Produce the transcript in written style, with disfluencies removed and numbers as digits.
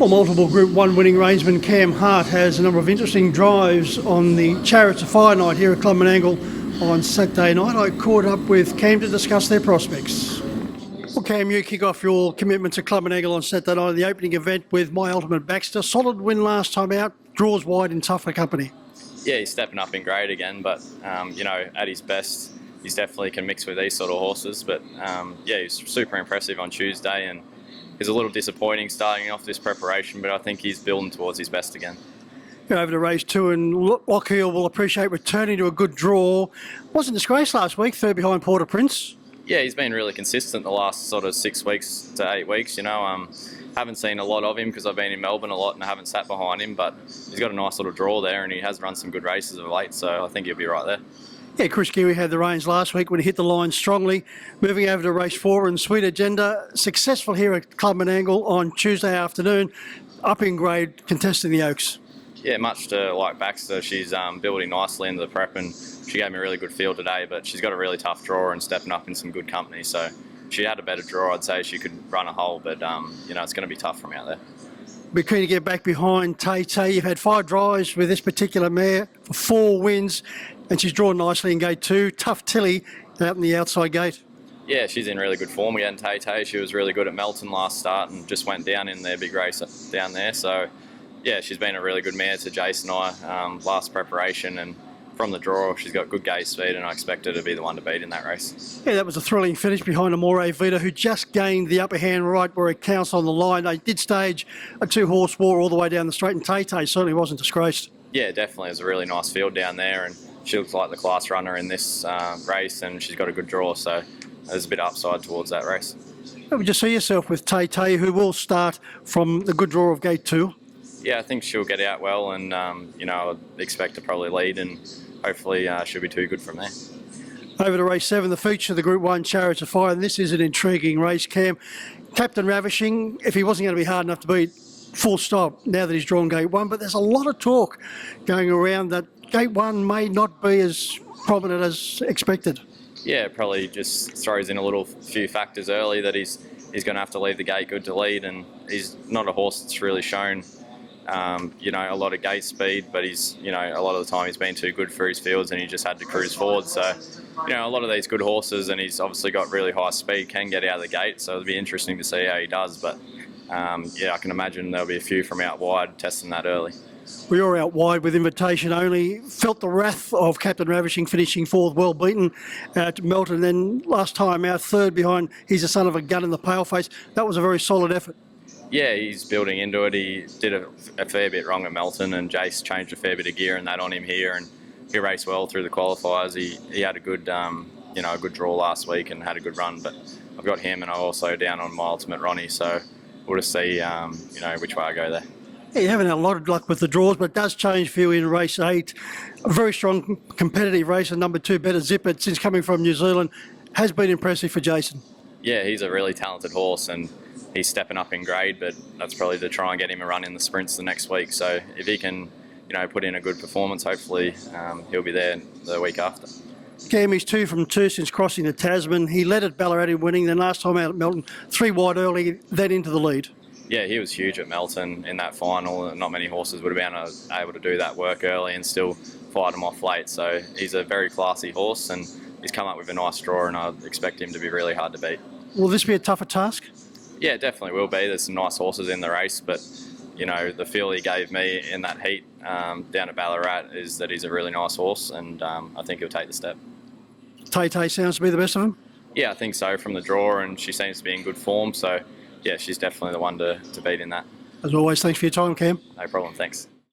Well, multiple Group 1 winning rangeman Cam Hart has a number of interesting drives on the Chariots of Fire night here at Club Menangle on Saturday night. I caught up with Cam to discuss their prospects. Well, Cam, you kick off your commitment to Club Menangle on Saturday night, the opening event with My Ultimate Baxter. Solid win last time out, draws wide in tougher company. Yeah, he's stepping up in grade again, but at his best, he's definitely can mix with these sort of horses. But yeah, he's super impressive on Tuesday, and he's a little disappointing starting off this preparation, but I think he's building towards his best again. You're over to race 2, and Lockheed will appreciate returning to a good draw. Wasn't disgraced last week, third behind Port-au-Prince. Yeah, he's been really consistent the last sort of 6 weeks to 8 weeks. Haven't seen a lot of him because I've been in Melbourne a lot and I haven't sat behind him, but he's got a nice little draw there and he has run some good races of late, so I think he'll be right there. Yeah, Chris Geary had the reins last week when he hit the line strongly. Moving over to race 4 and Sweet Agenda, successful here at Club Menangle on Tuesday afternoon, up in grade, contesting the Oaks. Yeah, much to like Baxter, she's building nicely into the prep, and she gave me a really good feel today, but she's got a really tough draw and stepping up in some good company, so if she had a better draw, I'd say she could run a hole, but it's going to be tough from out there. Be keen to get back behind Tay Tay. You've had 5 drives with this particular mare for 4 wins, and she's drawn nicely in gate 2. Tough Tilly out in the outside gate. Yeah, she's in really good form again, Tay Tay. She was really good at Melton last start and just went down in their big race down there. So, yeah, she's been a really good mare to Jason and I last preparation, and from the draw, she's got good gate speed, and I expect her to be the one to beat in that race. Yeah, that was a thrilling finish behind Amore Vita, who just gained the upper hand right where it counts on the line. They did stage a 2-horse war all the way down the straight, and Tay Tay certainly wasn't disgraced. Yeah, definitely. It was a really nice field down there, and she looks like the class runner in this race, and she's got a good draw, so there's a bit of upside towards that race. How would you see yourself with Tay Tay, who will start from the good draw of gate 2? Yeah, I think she'll get out well, and I'd expect to probably lead, and hopefully she'll be too good from there. Over to race 7, the feature of the Group 1 Chariots of Fire, and this is an intriguing race, Cam. Captain Ravishing, if he wasn't going to be hard enough to beat, full stop, now that he's drawn gate 1, but there's a lot of talk going around that gate 1 may not be as prominent as expected. Yeah, probably just throws in a few factors early that he's going to have to leave the gate good to lead, and he's not a horse that's really shown a lot of gate speed, but he's, a lot of the time he's been too good for his fields and he just had to cruise forward. So, a lot of these good horses, and he's obviously got really high speed, can get out of the gate. So it'll be interesting to see how he does. But I can imagine there'll be a few from out wide testing that early. We are out wide with invitation only. Felt the wrath of Captain Ravishing finishing 4th, well beaten at Melton. Then last time out, 3rd behind He's a Son of a Gun in the Paleface. That was a very solid effort. Yeah, he's building into it. He did a fair bit wrong at Melton, and Jace changed a fair bit of gear and that on him here, and he raced well through the qualifiers. He had a good, a good draw last week and had a good run. But I've got him, and I'm also down on My Ultimate Ronnie, so we'll just see, which way I go there. Yeah, you haven't had a lot of luck with the draws, but it does change for you in race 8. A very strong competitive race, and number 2, Better Zip It, since coming from New Zealand, has been impressive for Jason. Yeah, he's a really talented horse, and he's stepping up in grade, but that's probably to try and get him a run in the sprints the next week. So if he can, put in a good performance, hopefully he'll be there the week after. Cam, he's 2 from 2 since crossing the Tasman. He led at Ballarat in winning, then last time out at Melton, 3 wide early, then into the lead. Yeah, he was huge at Melton in that final. Not many horses would have been able to do that work early and still fight him off late. So he's a very classy horse, and he's come up with a nice draw, and I expect him to be really hard to beat. Will this be a tougher task? Yeah, it definitely will be. There's some nice horses in the race, but the feel he gave me in that heat down at Ballarat is that he's a really nice horse, and I think he'll take the step. Tay Tay sounds to be the best of them? Yeah, I think so from the draw, and she seems to be in good form, so yeah, she's definitely the one to beat in that. As always, thanks for your time, Cam. No problem, thanks.